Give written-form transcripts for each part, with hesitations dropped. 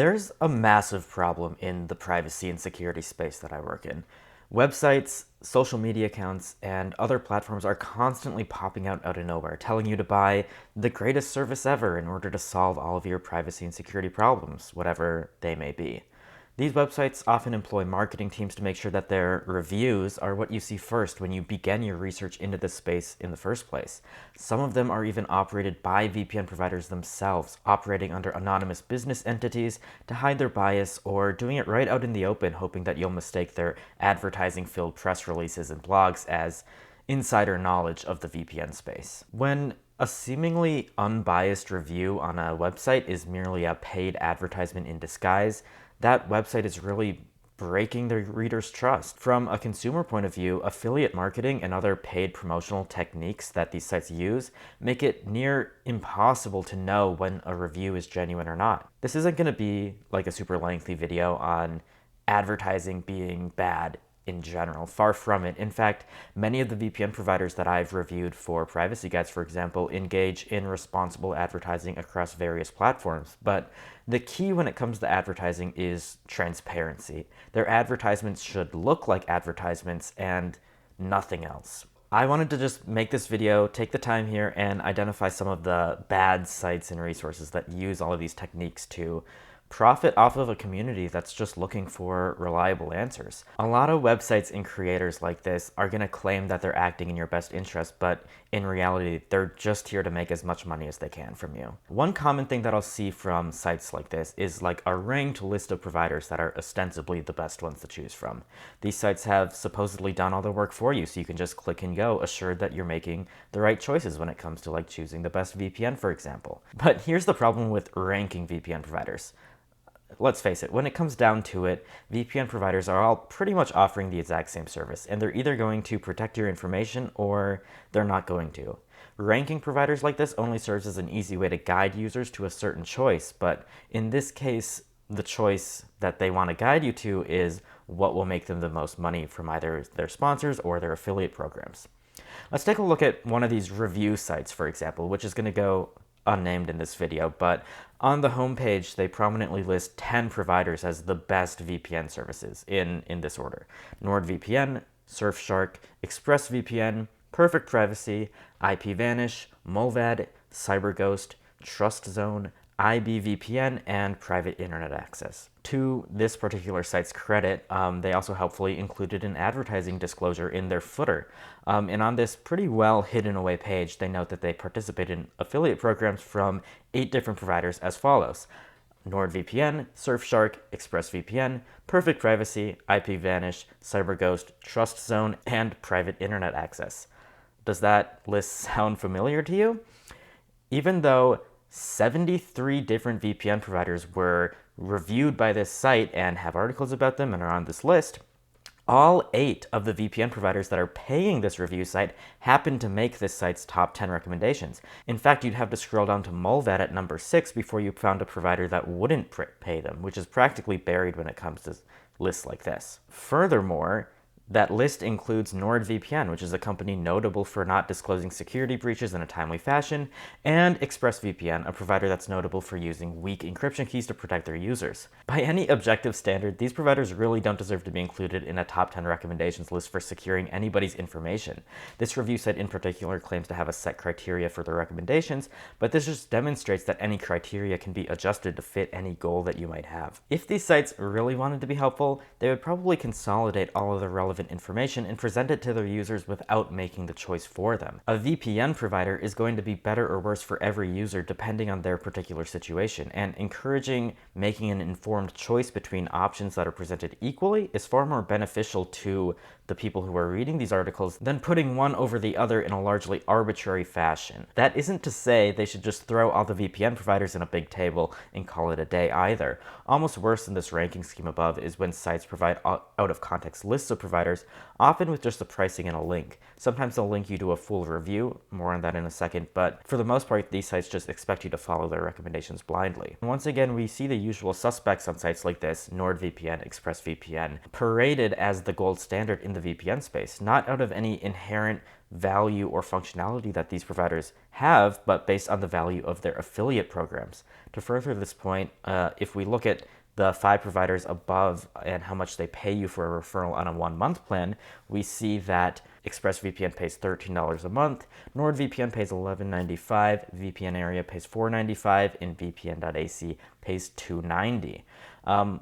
There's a massive problem in the privacy and security space that I work in. Websites, social media accounts, and other platforms are constantly popping out of nowhere, telling you to buy the greatest service ever in order to solve all of your privacy and security problems, whatever they may be. These websites often employ marketing teams to make sure that their reviews are what you see first when you begin your research into this space in the first place. Some of them are even operated by VPN providers themselves, operating under anonymous business entities to hide their bias or doing it right out in the open, hoping that you'll mistake their advertising-filled press releases and blogs as insider knowledge of the VPN space. When a seemingly unbiased review on a website is merely a paid advertisement in disguise, that website is really breaking the reader's trust. From a consumer point of view, affiliate marketing and other paid promotional techniques that these sites use make it near impossible to know when a review is genuine or not. This isn't going to be like a super lengthy video on advertising being bad in general. Far from it. In fact, many of the VPN providers that I've reviewed for privacy guides, for example, engage in responsible advertising across various platforms. But the key when it comes to advertising is transparency. Their advertisements should look like advertisements and nothing else. I wanted to just make this video, take the time here, and identify some of the bad sites and resources that use all of these techniques to profit off of a community that's just looking for reliable answers. A lot of websites and creators like this are going to claim that they're acting in your best interest, but in reality, they're just here to make as much money as they can from you. One common thing that I'll see from sites like this is like a ranked list of providers that are ostensibly the best ones to choose from. These sites have supposedly done all the work for you, so you can just click and go, assured that you're making the right choices when it comes to like choosing the best VPN, for example. But here's the problem with ranking VPN providers. Let's face it, when it comes down to it, VPN providers are all pretty much offering the exact same service, and they're either going to protect your information or they're not going to. Ranking providers like this only serves as an easy way to guide users to a certain choice, but in this case, the choice that they want to guide you to is what will make them the most money from either their sponsors or their affiliate programs. Let's take a look at one of these review sites, for example, which is going to go unnamed in this video, but on the homepage, they prominently list 10 providers as the best VPN services in this order: NordVPN, Surfshark, ExpressVPN, Perfect Privacy, IPVanish, Mulvad, CyberGhost, TrustZone, IBVPN, and Private Internet Access. To this particular site's credit, they also helpfully included an advertising disclosure in their footer. And on this pretty well hidden away page, they note that they participate in affiliate programs from 8 different providers as follows: NordVPN, Surfshark, ExpressVPN, Perfect Privacy, IPVanish, CyberGhost, TrustZone, and Private Internet Access. Does that list sound familiar to you? Even though 73 different VPN providers were reviewed by this site and have articles about them and are on this list, all 8 of the VPN providers that are paying this review site happen to make this site's top 10 recommendations. In fact, you'd have to scroll down to Mulvad at number 6 before you found a provider that wouldn't pay them, which is practically buried when it comes to lists like this. Furthermore, that list includes NordVPN, which is a company notable for not disclosing security breaches in a timely fashion, and ExpressVPN, a provider that's notable for using weak encryption keys to protect their users. By any objective standard, these providers really don't deserve to be included in a top 10 recommendations list for securing anybody's information. This review site in particular claims to have a set criteria for their recommendations, but this just demonstrates that any criteria can be adjusted to fit any goal that you might have. If these sites really wanted to be helpful, they would probably consolidate all of the relevant information and present it to their users without making the choice for them. A VPN provider is going to be better or worse for every user depending on their particular situation, and encouraging making an informed choice between options that are presented equally is far more beneficial to the people who are reading these articles than putting one over the other in a largely arbitrary fashion. That isn't to say they should just throw all the VPN providers in a big table and call it a day either. Almost worse than this ranking scheme above is when sites provide out-of-context lists of providers, often with just the pricing and a link. Sometimes they'll link you to a full review, more on that in a second, but for the most part, these sites just expect you to follow their recommendations blindly. And once again, we see the usual suspects on sites like this, NordVPN, ExpressVPN, paraded as the gold standard in the VPN space, not out of any inherent value or functionality that these providers have, but based on the value of their affiliate programs. To further this point, if we look at the 5 providers above and how much they pay you for a referral on a 1-month plan, we see that ExpressVPN pays $13 a month, NordVPN pays $11.95, VPN Area pays $4.95, and VPN.ac pays $2.90.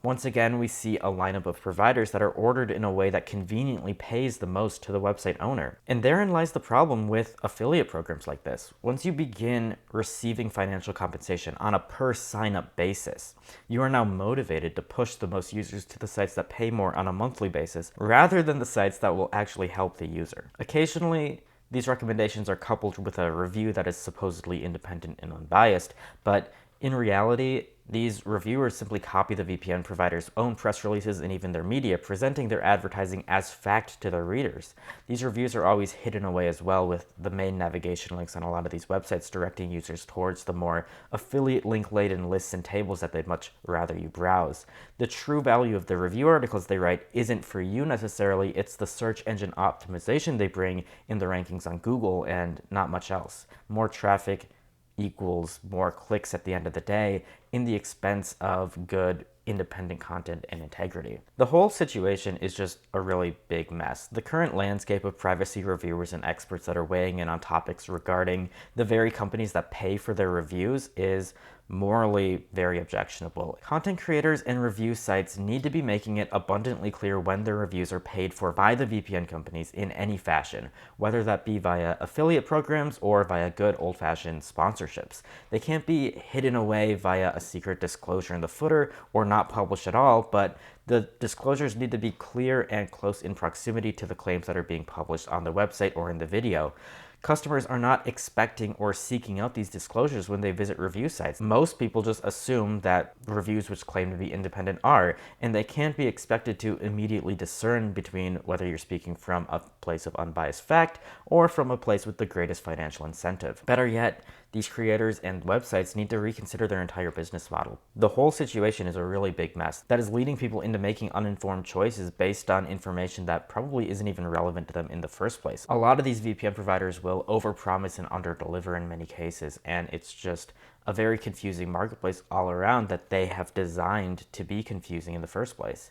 Once again, we see a lineup of providers that are ordered in a way that conveniently pays the most to the website owner. And therein lies the problem with affiliate programs like this. Once you begin receiving financial compensation on a per sign-up basis, you are now motivated to push the most users to the sites that pay more on a monthly basis, rather than the sites that will actually help the user. Occasionally, these recommendations are coupled with a review that is supposedly independent and unbiased, but in reality, these reviewers simply copy the VPN provider's own press releases and even their media, presenting their advertising as fact to their readers. These reviews are always hidden away as well, with the main navigation links on a lot of these websites directing users towards the more affiliate link-laden lists and tables that they'd much rather you browse. The true value of the review articles they write isn't for you necessarily, it's the search engine optimization they bring in the rankings on Google and not much else. More traffic equals more clicks at the end of the day, in the expense of good independent content and integrity. The whole situation is just a really big mess. The current landscape of privacy reviewers and experts that are weighing in on topics regarding the very companies that pay for their reviews is morally very objectionable. Content creators and review sites need to be making it abundantly clear when their reviews are paid for by the VPN companies in any fashion, whether that be via affiliate programs or via good old-fashioned sponsorships. They can't be hidden away via a secret disclosure in the footer or not published at all, but the disclosures need to be clear and close in proximity to the claims that are being published on the website or in the video. Customers are not expecting or seeking out these disclosures when they visit review sites. Most people just assume that reviews which claim to be independent are, and they can't be expected to immediately discern between whether you're speaking from a place of unbiased fact or from a place with the greatest financial incentive. Better yet, these creators and websites need to reconsider their entire business model. The whole situation is a really big mess that is leading people into making uninformed choices based on information that probably isn't even relevant to them in the first place. A lot of these VPN providers will overpromise and underdeliver in many cases, and it's just a very confusing marketplace all around that they have designed to be confusing in the first place.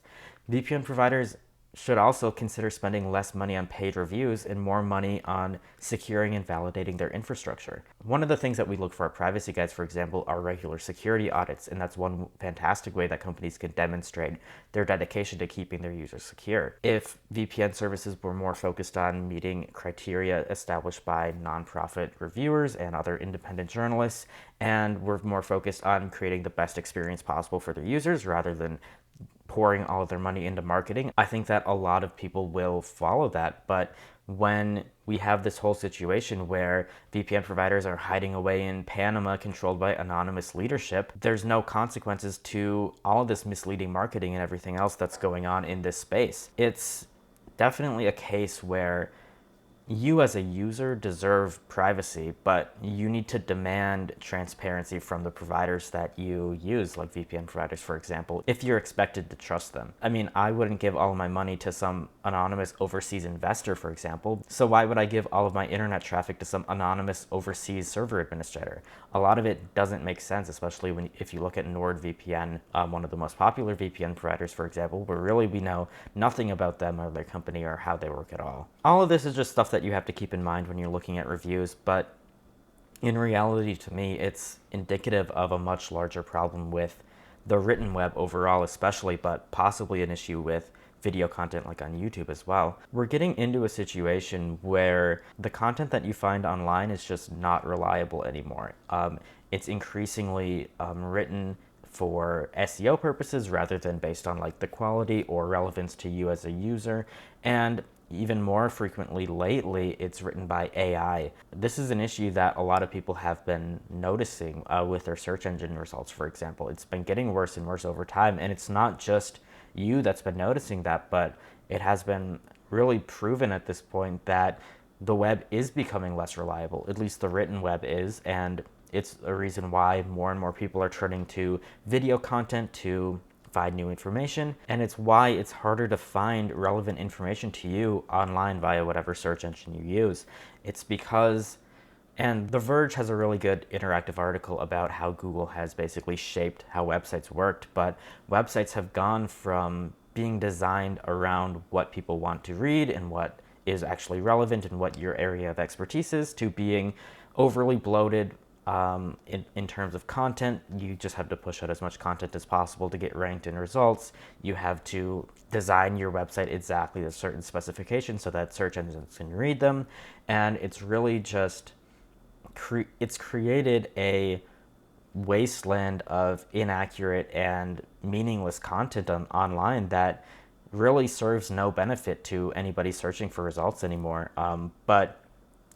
VPN providers should also consider spending less money on paid reviews and more money on securing and validating their infrastructure. One of the things that we look for at privacy guides, for example, are regular security audits, and that's one fantastic way that companies can demonstrate their dedication to keeping their users secure. If VPN services were more focused on meeting criteria established by nonprofit reviewers and other independent journalists, and were more focused on creating the best experience possible for their users rather than pouring all of their money into marketing, I think that a lot of people will follow that. But when we have this whole situation where VPN providers are hiding away in Panama controlled by anonymous leadership, there's no consequences to all of this misleading marketing and everything else that's going on in this space. It's definitely a case where you as a user deserve privacy, but you need to demand transparency from the providers that you use, like VPN providers, for example, if you're expected to trust them. I mean, I wouldn't give all of my money to some anonymous overseas investor, for example, so why would I give all of my internet traffic to some anonymous overseas server administrator? A lot of it doesn't make sense, especially if you look at NordVPN, one of the most popular VPN providers, for example, where really we know nothing about them or their company or how they work at all. All of this is just stuff that you have to keep in mind when you're looking at reviews, but in reality, to me, it's indicative of a much larger problem with the written web overall, especially, but possibly an issue with video content like on YouTube as well. We're getting into a situation where the content that you find online is just not reliable anymore. It's increasingly written for SEO purposes rather than based on like the quality or relevance to you as a user, and even more frequently lately, it's written by AI. This is an issue that a lot of people have been noticing with their search engine results, for example. It's been getting worse and worse over time, and it's not just you that's been noticing that, but it has been really proven at this point that the web is becoming less reliable, at least the written web is, and it's a reason why more and more people are turning to video content to find new information, and it's why it's harder to find relevant information to you online via whatever search engine you use. It's because, and The Verge has a really good interactive article about how Google has basically shaped how websites worked, but websites have gone from being designed around what people want to read and what is actually relevant and what your area of expertise is, to being overly bloated in terms of content. You just have to push out as much content as possible to get ranked in results. You have to design your website exactly to certain specifications so that search engines can read them. And it's really just, it's created a wasteland of inaccurate and meaningless content online that really serves no benefit to anybody searching for results anymore, but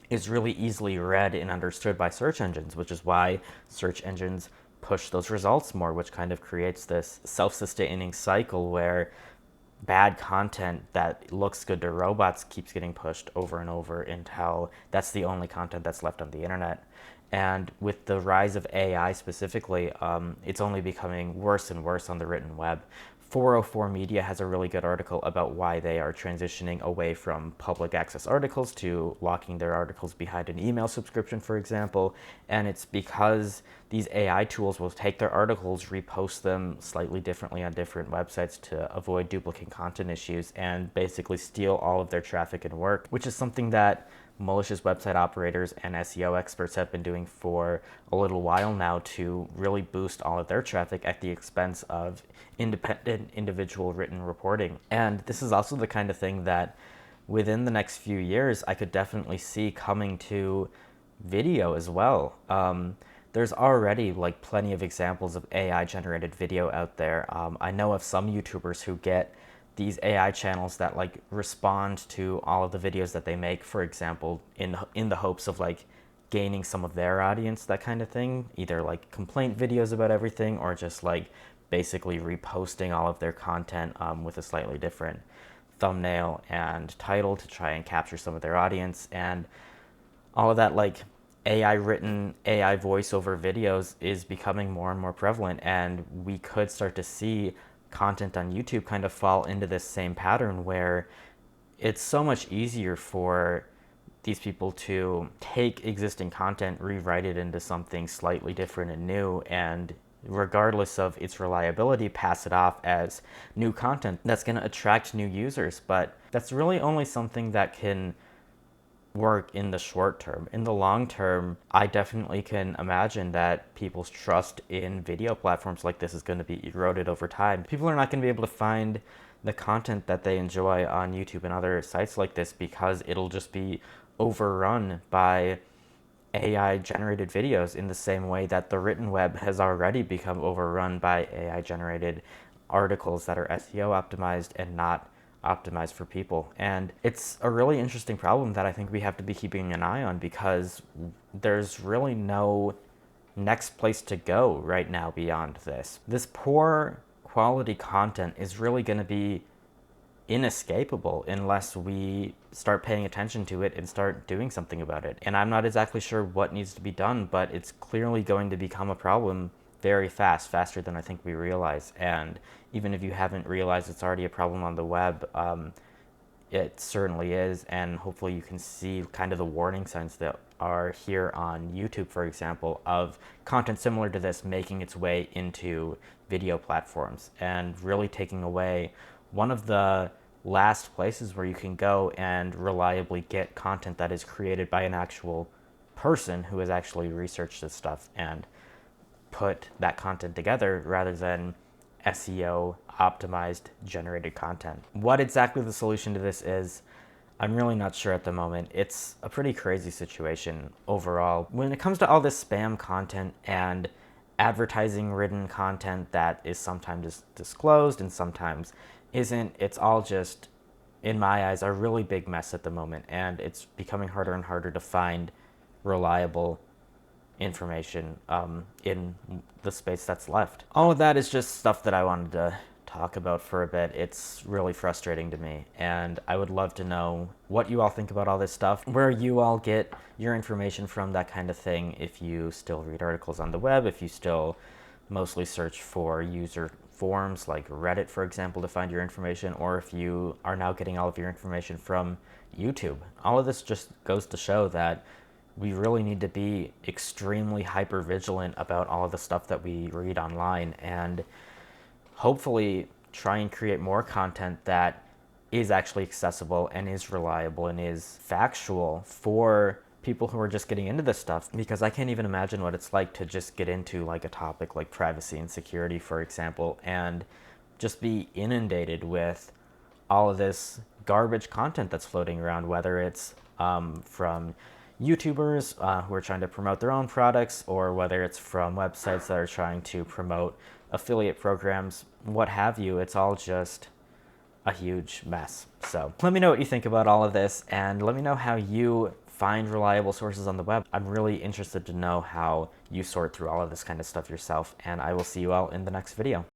is really easily read and understood by search engines, which is why search engines push those results more, which kind of creates this self-sustaining cycle where bad content that looks good to robots keeps getting pushed over and over until that's the only content that's left on the internet. And with the rise of AI specifically, it's only becoming worse and worse on the written web. 404 Media has a really good article about why they are transitioning away from public access articles to locking their articles behind an email subscription, for example. And it's because these AI tools will take their articles, repost them slightly differently on different websites to avoid duplicate content issues, and basically steal all of their traffic and work, which is something that malicious website operators and SEO experts have been doing for a little while now to really boost all of their traffic at the expense of independent individual written reporting. And this is also the kind of thing that within the next few years I could definitely see coming to video as well. There's already like plenty of examples of AI generated video out there. I know of some YouTubers who get these AI channels that like respond to all of the videos that they make, for example, in the hopes of like gaining some of their audience, that kind of thing, either like complaint videos about everything or just like basically reposting all of their content with a slightly different thumbnail and title to try and capture some of their audience. And all of that like AI written, AI voiceover videos is becoming more and more prevalent, and we could start to see content on YouTube kind of fall into this same pattern where it's so much easier for these people to take existing content, rewrite it into something slightly different and new, and regardless of its reliability, pass it off as new content that's going to attract new users. But that's really only something that can work in the short term. In the long term, I definitely can imagine that people's trust in video platforms like this is going to be eroded over time. People are not going to be able to find the content that they enjoy on YouTube and other sites like this because it'll just be overrun by AI generated videos, in the same way that the written web has already become overrun by AI generated articles that are SEO optimized and not optimized for people. And it's a really interesting problem that I think we have to be keeping an eye on, because there's really no next place to go right now beyond this. This poor quality content is really going to be inescapable unless we start paying attention to it and start doing something about it. And I'm not exactly sure what needs to be done, but it's clearly going to become a problem very fast, faster than I think we realize. And even if you haven't realized it's already a problem on the web, it certainly is. And hopefully you can see kind of the warning signs that are here on YouTube, for example, of content similar to this making its way into video platforms and really taking away one of the last places where you can go and reliably get content that is created by an actual person who has actually researched this stuff and put that content together, rather than SEO optimized generated content. What exactly the solution to this is, I'm really not sure at the moment. It's a pretty crazy situation overall. When it comes to all this spam content and advertising ridden content that is sometimes disclosed and sometimes isn't, it's all just, in my eyes, a really big mess at the moment, and it's becoming harder and harder to find reliable information in the space that's left. All of that is just stuff that I wanted to talk about for a bit. It's really frustrating to me, and I would love to know what you all think about all this stuff, where you all get your information from, that kind of thing, if you still read articles on the web, if you still mostly search for forums like Reddit, for example, to find your information, or if you are now getting all of your information from YouTube. All of this just goes to show that we really need to be extremely hyper vigilant about all of the stuff that we read online, and hopefully try and create more content that is actually accessible and is reliable and is factual for people who are just getting into this stuff, because I can't even imagine what it's like to just get into like a topic like privacy and security, for example, and just be inundated with all of this garbage content that's floating around, whether it's from YouTubers who are trying to promote their own products, or whether it's from websites that are trying to promote affiliate programs, what have you. It's all just a huge mess. So let me know what you think about all of this, and let me know how you find reliable sources on the web. I'm really interested to know how you sort through all of this kind of stuff yourself, and I will see you all in the next video.